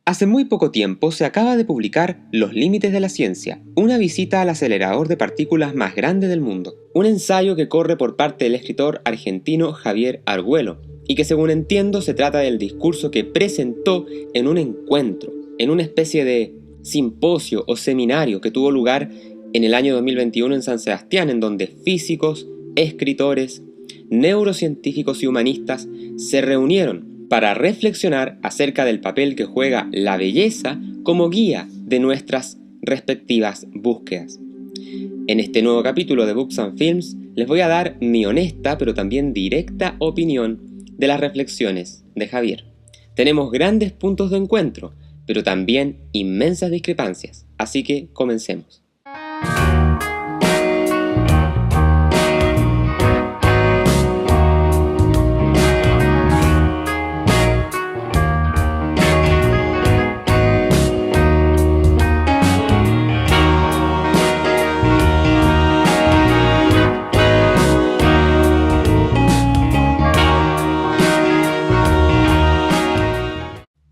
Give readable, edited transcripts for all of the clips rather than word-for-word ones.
Hace muy poco tiempo se acaba de publicar Los límites de la ciencia, una visita al acelerador de partículas más grande del mundo. Un ensayo que corre por parte del escritor argentino Javier Argüello, y que según entiendo se trata del discurso que presentó en un encuentro, en una especie de simposio o seminario que tuvo lugar en el año 2021 en San Sebastián, en donde físicos, escritores, neurocientíficos y humanistas se reunieron para reflexionar acerca del papel que juega la belleza como guía de nuestras respectivas búsquedas. En este nuevo capítulo de Books and Films les voy a dar mi honesta pero también directa opinión de las reflexiones de Javier. Tenemos grandes puntos de encuentro, pero también inmensas discrepancias, así que comencemos.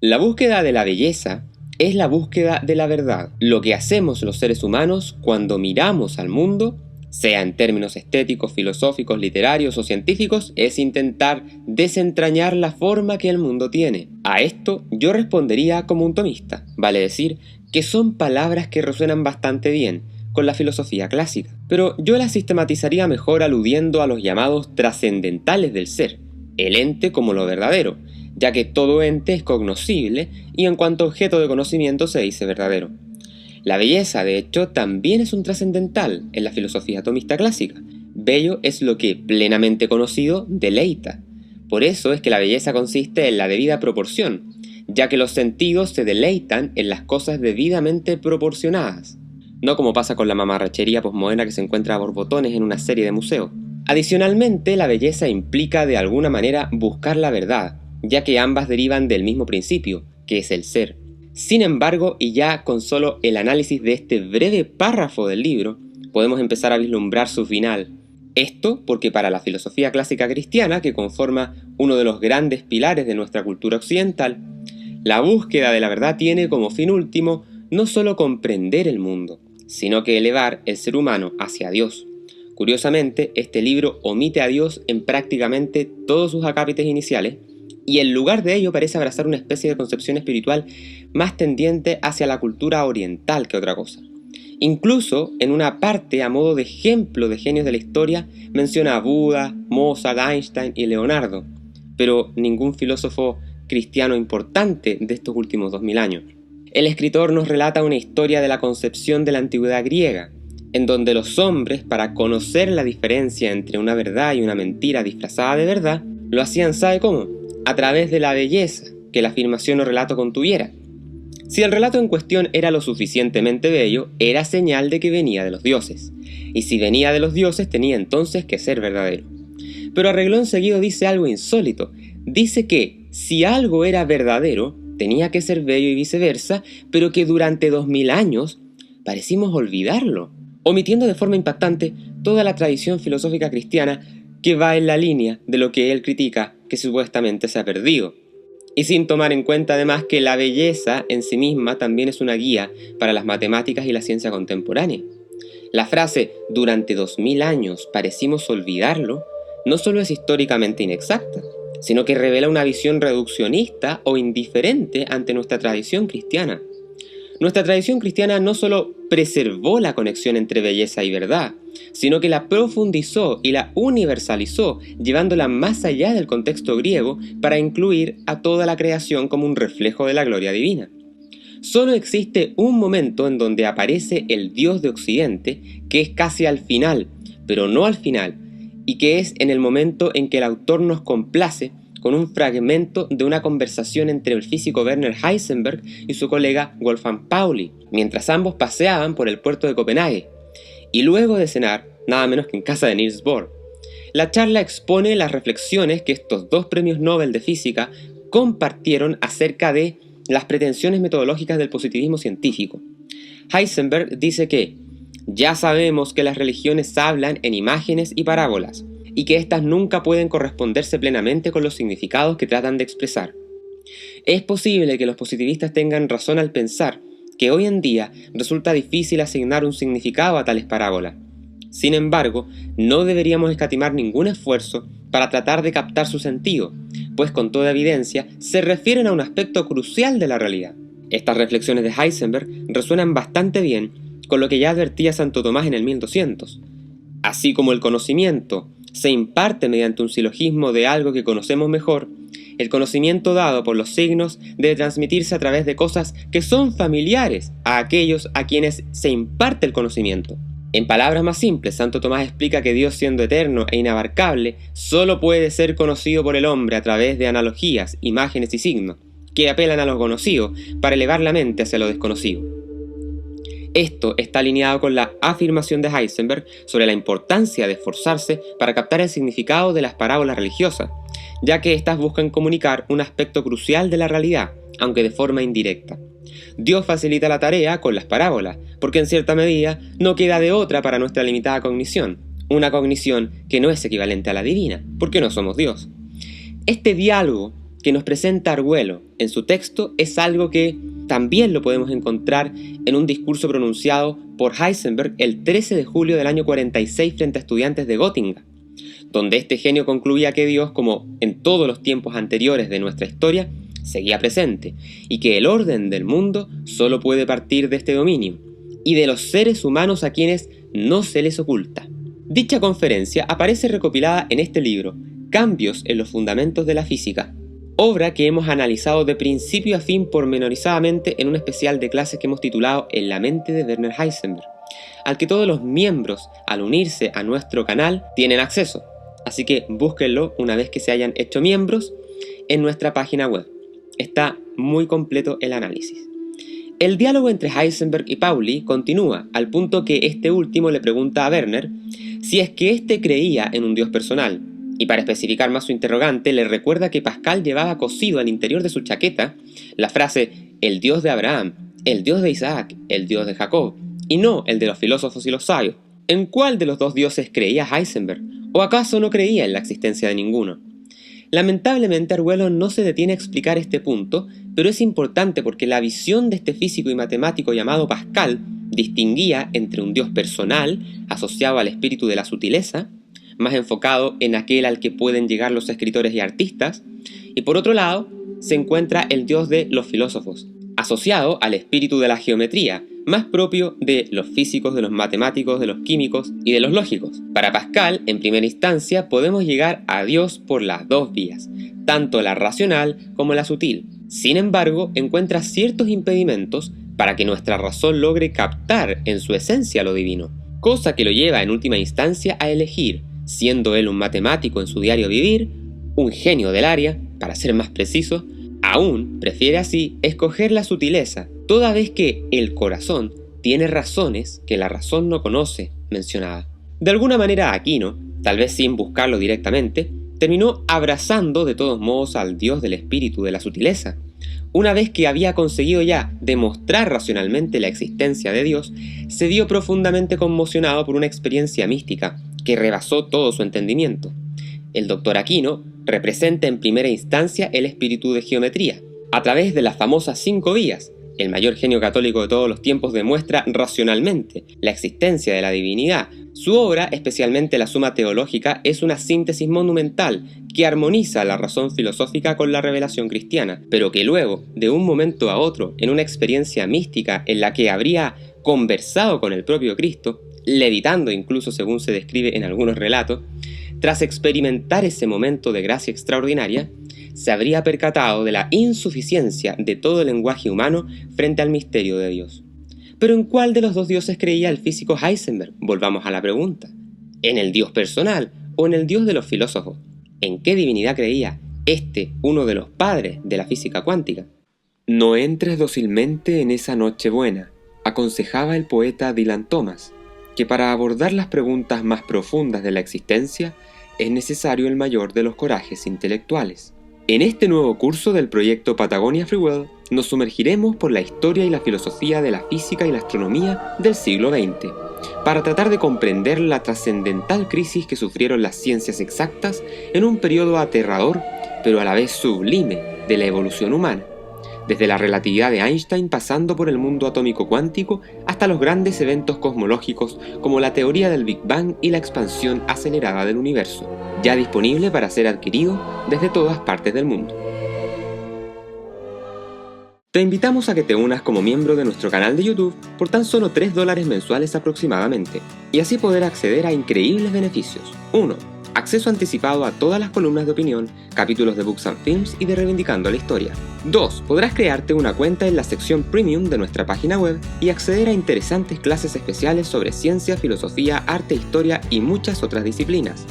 La búsqueda de la belleza es la búsqueda de la verdad. Lo que hacemos los seres humanos cuando miramos al mundo, sea en términos estéticos, filosóficos, literarios o científicos, es intentar desentrañar la forma que el mundo tiene. A esto yo respondería como un tomista, vale decir que son palabras que resuenan bastante bien con la filosofía clásica, pero yo las sistematizaría mejor aludiendo a los llamados trascendentales del ser, el ente como lo verdadero, ya que todo ente es cognoscible y en cuanto a objeto de conocimiento se dice verdadero. La belleza, de hecho, también es un trascendental en la filosofía tomista clásica. Bello es lo que, plenamente conocido, deleita. Por eso es que la belleza consiste en la debida proporción, ya que los sentidos se deleitan en las cosas debidamente proporcionadas, no como pasa con la mamarrachería posmoderna que se encuentra a borbotones en una serie de museos. Adicionalmente, la belleza implica de alguna manera buscar la verdad, ya que ambas derivan del mismo principio, que es el ser. Sin embargo, y ya con solo el análisis de este breve párrafo del libro, podemos empezar a vislumbrar su final. Esto porque para la filosofía clásica cristiana, que conforma uno de los grandes pilares de nuestra cultura occidental, la búsqueda de la verdad tiene como fin último no solo comprender el mundo, sino que elevar el ser humano hacia Dios. Curiosamente, este libro omite a Dios en prácticamente todos sus acápites iniciales, y en lugar de ello parece abrazar una especie de concepción espiritual más tendiente hacia la cultura oriental que otra cosa. Incluso, en una parte, a modo de ejemplo de genios de la historia, menciona a Buda, Mozart, Einstein y Leonardo, pero ningún filósofo cristiano importante de estos últimos 2000 años. El escritor nos relata una historia de la concepción de la antigüedad griega, en donde los hombres, para conocer la diferencia entre una verdad y una mentira disfrazada de verdad, lo hacían, ¿sabe cómo? A través de la belleza que la afirmación o relato contuviera. Si el relato en cuestión era lo suficientemente bello, era señal de que venía de los dioses, y si venía de los dioses tenía entonces que ser verdadero. Pero a renglón seguido dice algo insólito, dice que si algo era verdadero, tenía que ser bello y viceversa, pero que durante 2000 años parecimos olvidarlo, omitiendo de forma impactante toda la tradición filosófica cristiana que va en la línea de lo que él critica que supuestamente se ha perdido. Y sin tomar en cuenta además que la belleza en sí misma también es una guía para las matemáticas y la ciencia contemporánea. La frase «durante 2000 años parecimos olvidarlo» no solo es históricamente inexacta, sino que revela una visión reduccionista o indiferente ante nuestra tradición cristiana. Nuestra tradición cristiana no solo preservó la conexión entre belleza y verdad, sino que la profundizó y la universalizó, llevándola más allá del contexto griego para incluir a toda la creación como un reflejo de la gloria divina. Solo existe un momento en donde aparece el Dios de Occidente, que es casi al final, pero no al final, y que es en el momento en que el autor nos complace con un fragmento de una conversación entre el físico Werner Heisenberg y su colega Wolfgang Pauli, mientras ambos paseaban por el puerto de Copenhague, y luego de cenar, nada menos que en casa de Niels Bohr. La charla expone las reflexiones que estos dos premios Nobel de física compartieron acerca de las pretensiones metodológicas del positivismo científico. Heisenberg dice que ya sabemos que las religiones hablan en imágenes y parábolas, y que éstas nunca pueden corresponderse plenamente con los significados que tratan de expresar. Es posible que los positivistas tengan razón al pensar que hoy en día resulta difícil asignar un significado a tales parábolas. Sin embargo, no deberíamos escatimar ningún esfuerzo para tratar de captar su sentido, pues con toda evidencia se refieren a un aspecto crucial de la realidad. Estas reflexiones de Heisenberg resuenan bastante bien con lo que ya advertía Santo Tomás en el 1200. Así como el conocimiento se imparte mediante un silogismo de algo que conocemos mejor, el conocimiento dado por los signos debe transmitirse a través de cosas que son familiares a aquellos a quienes se imparte el conocimiento. En palabras más simples, Santo Tomás explica que Dios, siendo eterno e inabarcable, solo puede ser conocido por el hombre a través de analogías, imágenes y signos, que apelan a lo conocido para elevar la mente hacia lo desconocido. Esto está alineado con la afirmación de Heisenberg sobre la importancia de esforzarse para captar el significado de las parábolas religiosas, ya que éstas buscan comunicar un aspecto crucial de la realidad, aunque de forma indirecta. Dios facilita la tarea con las parábolas, porque en cierta medida no queda de otra para nuestra limitada cognición, una cognición que no es equivalente a la divina, porque no somos Dios. Este diálogo que nos presenta Arguello en su texto es algo que también lo podemos encontrar en un discurso pronunciado por Heisenberg el 13 de julio del año 46 frente a estudiantes de Göttingen, donde este genio concluía que Dios, como en todos los tiempos anteriores de nuestra historia, seguía presente, y que el orden del mundo solo puede partir de este dominio, y de los seres humanos a quienes no se les oculta. Dicha conferencia aparece recopilada en este libro, Cambios en los fundamentos de la física, obra que hemos analizado de principio a fin pormenorizadamente en un especial de clases que hemos titulado En la mente de Werner Heisenberg, al que todos los miembros, al unirse a nuestro canal, tienen acceso. Así que búsquenlo una vez que se hayan hecho miembros en nuestra página web. Está muy completo el análisis. El diálogo entre Heisenberg y Pauli continúa al punto que este último le pregunta a Werner si es que éste creía en un Dios personal, y para especificar más su interrogante le recuerda que Pascal llevaba cosido al interior de su chaqueta la frase el Dios de Abraham, el Dios de Isaac, el Dios de Jacob, y no el de los filósofos y los sabios. ¿En cuál de los dos dioses creía Heisenberg? ¿O acaso no creía en la existencia de ninguno? Lamentablemente Arguello no se detiene a explicar este punto, pero es importante porque la visión de este físico y matemático llamado Pascal distinguía entre un Dios personal, asociado al espíritu de la sutileza, más enfocado en aquel al que pueden llegar los escritores y artistas, y por otro lado se encuentra el Dios de los filósofos, asociado al espíritu de la geometría, más propio de los físicos, de los matemáticos, de los químicos y de los lógicos. Para Pascal, en primera instancia, podemos llegar a Dios por las dos vías, tanto la racional como la sutil. Sin embargo, encuentra ciertos impedimentos para que nuestra razón logre captar en su esencia lo divino, cosa que lo lleva en última instancia a elegir, siendo él un matemático en su diario vivir, un genio del área, para ser más preciso, aún prefiere así escoger la sutileza, toda vez que el corazón tiene razones que la razón no conoce, mencionaba. De alguna manera Aquino, tal vez sin buscarlo directamente, terminó abrazando de todos modos al Dios del espíritu de la sutileza. Una vez que había conseguido ya demostrar racionalmente la existencia de Dios, se vio profundamente conmocionado por una experiencia mística que rebasó todo su entendimiento. El doctor Aquino representa en primera instancia el espíritu de geometría. A través de las famosas 5 vías, el mayor genio católico de todos los tiempos demuestra racionalmente la existencia de la divinidad. Su obra, especialmente la Suma Teológica, es una síntesis monumental que armoniza la razón filosófica con la revelación cristiana, pero que luego, de un momento a otro, en una experiencia mística en la que habría conversado con el propio Cristo, levitando incluso según se describe en algunos relatos, tras experimentar ese momento de gracia extraordinaria, se habría percatado de la insuficiencia de todo el lenguaje humano frente al misterio de Dios. Pero ¿en cuál de los dos dioses creía el físico Heisenberg? Volvamos a la pregunta. ¿En el Dios personal o en el Dios de los filósofos? ¿En qué divinidad creía uno de los padres de la física cuántica? No entres dócilmente en esa noche buena, aconsejaba el poeta Dylan Thomas, que para abordar las preguntas más profundas de la existencia es necesario el mayor de los corajes intelectuales. En este nuevo curso del proyecto Patagonia Free Will nos sumergiremos por la historia y la filosofía de la física y la astronomía del siglo XX, para tratar de comprender la trascendental crisis que sufrieron las ciencias exactas en un periodo aterrador, pero a la vez sublime, de la evolución humana. desde la relatividad de Einstein pasando por el mundo atómico cuántico hasta los grandes eventos cosmológicos como la teoría del Big Bang y la expansión acelerada del universo, ya disponible para ser adquirido desde todas partes del mundo. Te invitamos a que te unas como miembro de nuestro canal de YouTube por tan solo $3 mensuales aproximadamente, y así poder acceder a increíbles beneficios. 1. Acceso anticipado a todas las columnas de opinión, capítulos de Books and Films y de Reivindicando la Historia. 2. Podrás crearte una cuenta en la sección Premium de nuestra página web y acceder a interesantes clases especiales sobre ciencia, filosofía, arte, historia y muchas otras disciplinas.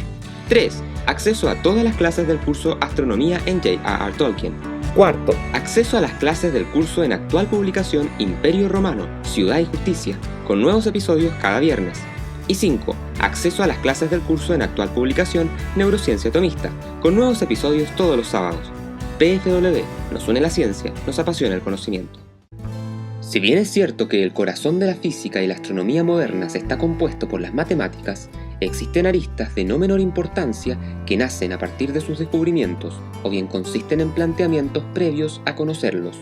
3. Acceso a todas las clases del curso Astronomía en J.R.R. Tolkien. 4. Acceso a las clases del curso en actual publicación Imperio Romano, Ciudad y Justicia, con nuevos episodios cada viernes. Y 5. Acceso a las clases del curso en actual publicación Neurociencia Atomista, con nuevos episodios todos los sábados. PFW, nos une la ciencia, nos apasiona el conocimiento. Si bien es cierto que el corazón de la física y la astronomía modernas está compuesto por las matemáticas, existen aristas de no menor importancia que nacen a partir de sus descubrimientos o bien consisten en planteamientos previos a conocerlos.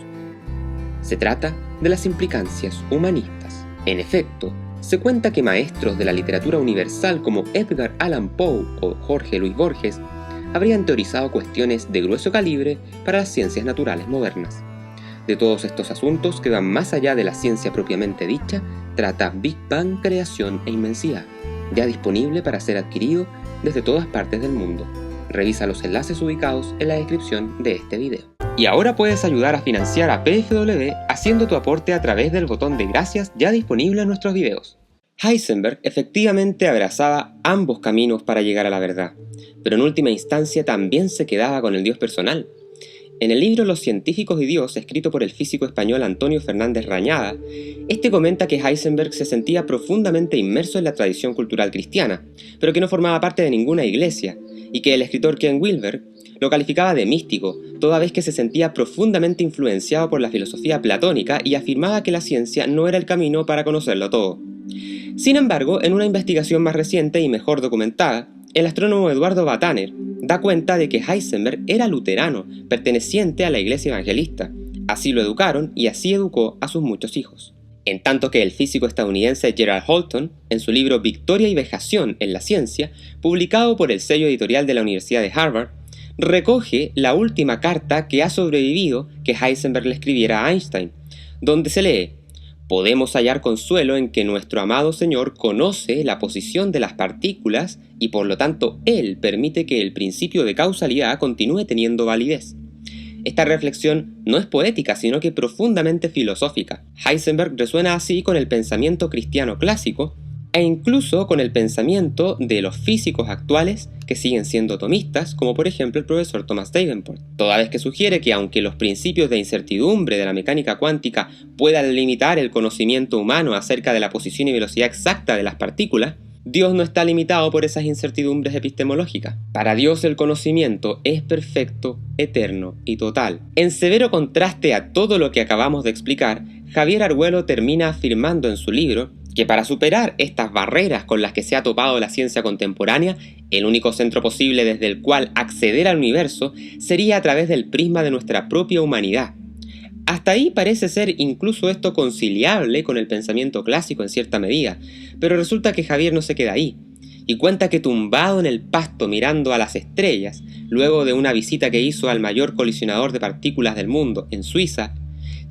Se trata de las implicancias humanistas. En efecto, se cuenta que maestros de la literatura universal como Edgar Allan Poe o Jorge Luis Borges habrían teorizado cuestiones de grueso calibre para las ciencias naturales modernas. De todos estos asuntos que van más allá de la ciencia propiamente dicha, trata Big Bang, creación e inmensidad, ya disponible para ser adquirido desde todas partes del mundo. Revisa los enlaces ubicados en la descripción de este video. Y ahora puedes ayudar a financiar a PFW haciendo tu aporte a través del botón de gracias ya disponible en nuestros videos. Heisenberg efectivamente abrazaba ambos caminos para llegar a la verdad, pero en última instancia también se quedaba con el Dios personal. En el libro Los científicos y Dios, escrito por el físico español Antonio Fernández Rañada, este comenta que Heisenberg se sentía profundamente inmerso en la tradición cultural cristiana, pero que no formaba parte de ninguna iglesia, y que el escritor Ken Wilber lo calificaba de místico, toda vez que se sentía profundamente influenciado por la filosofía platónica y afirmaba que la ciencia no era el camino para conocerlo todo. Sin embargo, en una investigación más reciente y mejor documentada, el astrónomo Eduardo Bataner da cuenta de que Heisenberg era luterano, perteneciente a la iglesia evangelista. Así lo educaron y así educó a sus muchos hijos. En tanto que el físico estadounidense Gerald Holton, en su libro Victoria y Vejación en la Ciencia, publicado por el sello editorial de la Universidad de Harvard, recoge la última carta que ha sobrevivido que Heisenberg le escribiera a Einstein, donde se lee: podemos hallar consuelo en que nuestro amado Señor conoce la posición de las partículas y por lo tanto Él permite que el principio de causalidad continúe teniendo validez. Esta reflexión no es poética, sino que profundamente filosófica. Heisenberg resuena así con el pensamiento cristiano clásico e incluso con el pensamiento de los físicos actuales que siguen siendo atomistas, como por ejemplo el profesor Thomas Davenport, toda vez que sugiere que aunque los principios de incertidumbre de la mecánica cuántica puedan limitar el conocimiento humano acerca de la posición y velocidad exacta de las partículas, Dios no está limitado por esas incertidumbres epistemológicas. Para Dios el conocimiento es perfecto, eterno y total. En severo contraste a todo lo que acabamos de explicar, Javier Arguello termina afirmando en su libro que para superar estas barreras con las que se ha topado la ciencia contemporánea, el único centro posible desde el cual acceder al universo sería a través del prisma de nuestra propia humanidad. Hasta ahí parece ser incluso esto conciliable con el pensamiento clásico en cierta medida, pero resulta que Javier no se queda ahí, y cuenta que tumbado en el pasto mirando a las estrellas, luego de una visita que hizo al mayor colisionador de partículas del mundo, en Suiza,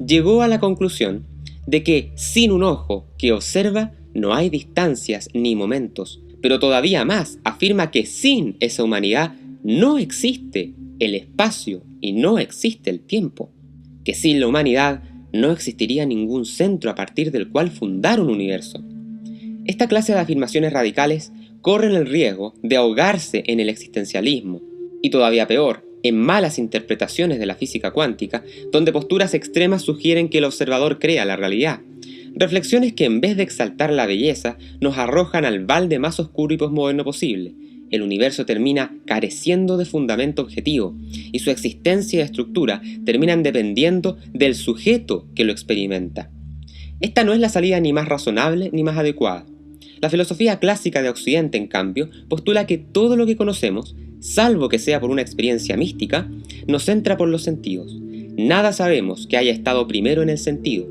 llegó a la conclusión de que sin un ojo que observa no hay distancias ni momentos, pero todavía más afirma que sin esa humanidad no existe el espacio y no existe el tiempo, que sin la humanidad no existiría ningún centro a partir del cual fundar un universo. Esta clase de afirmaciones radicales corren el riesgo de ahogarse en el existencialismo, y todavía peor, en malas interpretaciones de la física cuántica, donde posturas extremas sugieren que el observador crea la realidad. Reflexiones que en vez de exaltar la belleza, nos arrojan al balde más oscuro y posmoderno posible. El universo termina careciendo de fundamento objetivo, y su existencia y estructura terminan dependiendo del sujeto que lo experimenta. Esta no es la salida ni más razonable ni más adecuada. La filosofía clásica de Occidente, en cambio, postula que todo lo que conocemos, salvo que sea por una experiencia mística, nos entra por los sentidos. Nada sabemos que haya estado primero en el sentido,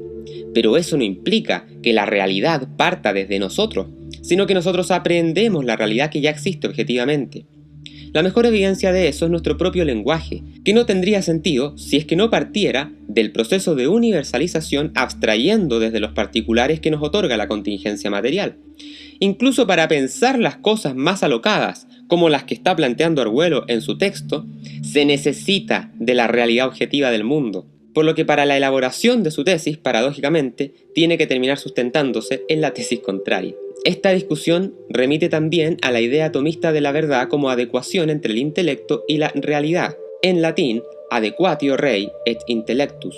pero eso no implica que la realidad parta desde nosotros, sino que nosotros aprendemos la realidad que ya existe objetivamente. La mejor evidencia de eso es nuestro propio lenguaje, que no tendría sentido si es que no partiera del proceso de universalización abstrayendo desde los particulares que nos otorga la contingencia material. Incluso para pensar las cosas más alocadas, como las que está planteando Argüello en su texto, se necesita de la realidad objetiva del mundo, por lo que para la elaboración de su tesis, paradójicamente, tiene que terminar sustentándose en la tesis contraria. Esta discusión remite también a la idea atomista de la verdad como adecuación entre el intelecto y la realidad, en latín, adequatio rei et intellectus.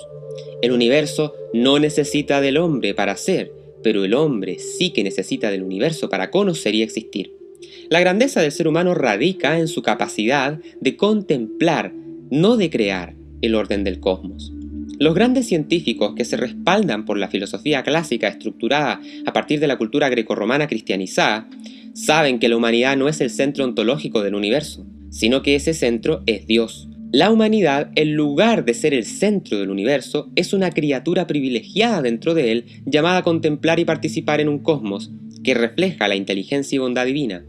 El universo no necesita del hombre para ser, pero el hombre sí que necesita del universo para conocer y existir. La grandeza del ser humano radica en su capacidad de contemplar, no de crear, el orden del cosmos. Los grandes científicos que se respaldan por la filosofía clásica estructurada a partir de la cultura grecorromana cristianizada, saben que la humanidad no es el centro ontológico del universo, sino que ese centro es Dios. La humanidad, en lugar de ser el centro del universo, es una criatura privilegiada dentro de él, llamada a contemplar y participar en un cosmos que refleja la inteligencia y bondad divina.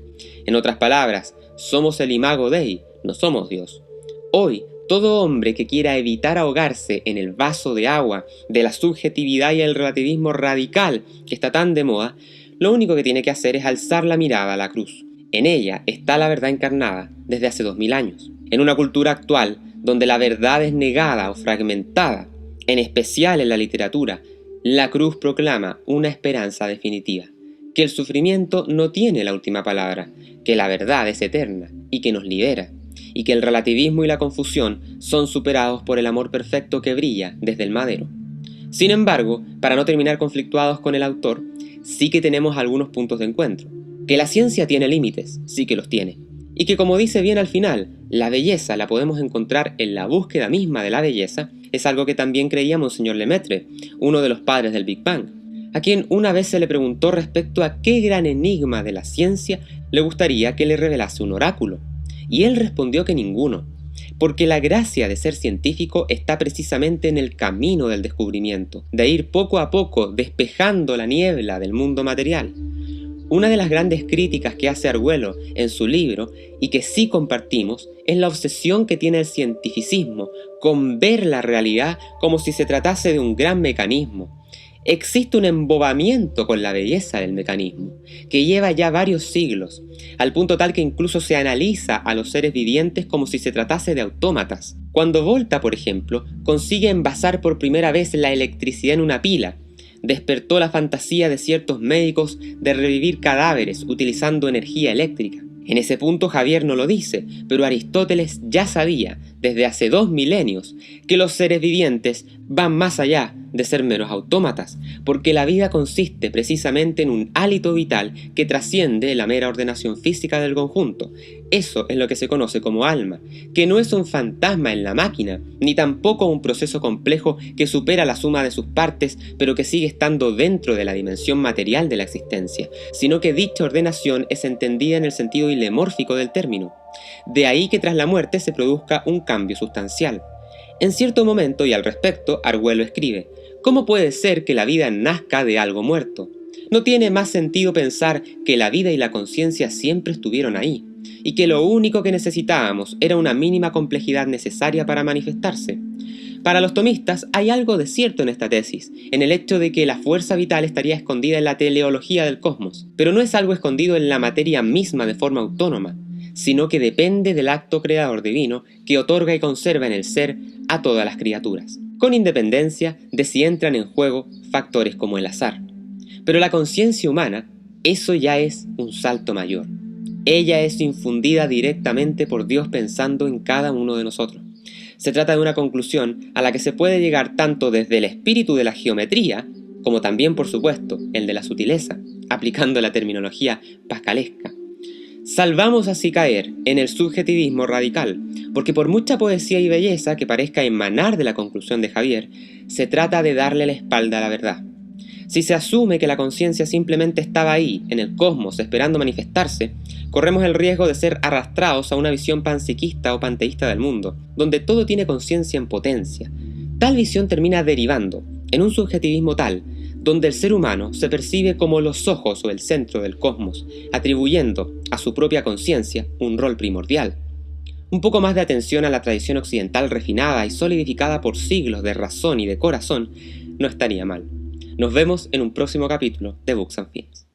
En otras palabras, somos el imago Dei, no somos Dios. Hoy, todo hombre que quiera evitar ahogarse en el vaso de agua de la subjetividad y el relativismo radical que está tan de moda, lo único que tiene que hacer es alzar la mirada a la cruz. En ella está la verdad encarnada desde hace 2000 años. En una cultura actual donde la verdad es negada o fragmentada, en especial en la literatura, la cruz proclama una esperanza definitiva, que el sufrimiento no tiene la última palabra, que la verdad es eterna y que nos libera, y que el relativismo y la confusión son superados por el amor perfecto que brilla desde el madero. Sin embargo, para no terminar conflictuados con el autor, sí que tenemos algunos puntos de encuentro. Que la ciencia tiene límites, sí que los tiene. Y que, como dice bien al final, la belleza la podemos encontrar en la búsqueda misma de la belleza, es algo que también creía Monseñor Lemaitre, uno de los padres del Big Bang, a quien una vez se le preguntó respecto a qué gran enigma de la ciencia le gustaría que le revelase un oráculo. Y él respondió que ninguno, porque la gracia de ser científico está precisamente en el camino del descubrimiento, de ir poco a poco despejando la niebla del mundo material. Una de las grandes críticas que hace Argüello en su libro, y que sí compartimos, es la obsesión que tiene el cientificismo con ver la realidad como si se tratase de un gran mecanismo. Existe un embobamiento con la belleza del mecanismo, que lleva ya varios siglos, al punto tal que incluso se analiza a los seres vivientes como si se tratase de autómatas. Cuando Volta, por ejemplo, consigue envasar por primera vez la electricidad en una pila, despertó la fantasía de ciertos médicos de revivir cadáveres utilizando energía eléctrica. En ese punto Javier no lo dice, pero Aristóteles ya sabía, desde hace 2 milenios, que los seres vivientes van más allá de ser meros autómatas, porque la vida consiste precisamente en un hálito vital que trasciende la mera ordenación física del conjunto. Eso es lo que se conoce como alma, que no es un fantasma en la máquina, ni tampoco un proceso complejo que supera la suma de sus partes, pero que sigue estando dentro de la dimensión material de la existencia, sino que dicha ordenación es entendida en el sentido ilemórfico del término. De ahí que tras la muerte se produzca un cambio sustancial. En cierto momento y al respecto, Argüello escribe: ¿cómo puede ser que la vida nazca de algo muerto? No tiene más sentido pensar que la vida y la conciencia siempre estuvieron ahí, y que lo único que necesitábamos era una mínima complejidad necesaria para manifestarse. Para los tomistas hay algo de cierto en esta tesis, en el hecho de que la fuerza vital estaría escondida en la teleología del cosmos, pero no es algo escondido en la materia misma de forma autónoma, sino que depende del acto creador divino que otorga y conserva en el ser a todas las criaturas, con independencia de si entran en juego factores como el azar. Pero la conciencia humana, eso ya es un salto mayor. Ella es infundida directamente por Dios pensando en cada uno de nosotros. Se trata de una conclusión a la que se puede llegar tanto desde el espíritu de la geometría, como también, por supuesto, el de la sutileza, aplicando la terminología pascalesca. Salvamos así caer en el subjetivismo radical, porque por mucha poesía y belleza que parezca emanar de la conclusión de Javier, se trata de darle la espalda a la verdad. Si se asume que la conciencia simplemente estaba ahí, en el cosmos, esperando manifestarse, corremos el riesgo de ser arrastrados a una visión panpsiquista o panteísta del mundo, donde todo tiene conciencia en potencia, Tal visión termina derivando en un subjetivismo tal, donde el ser humano se percibe como los ojos o el centro del cosmos, atribuyendo a su propia conciencia un rol primordial. Un poco más de atención a la tradición occidental refinada y solidificada por siglos de razón y de corazón no estaría mal. Nos vemos en un próximo capítulo de Books and Films.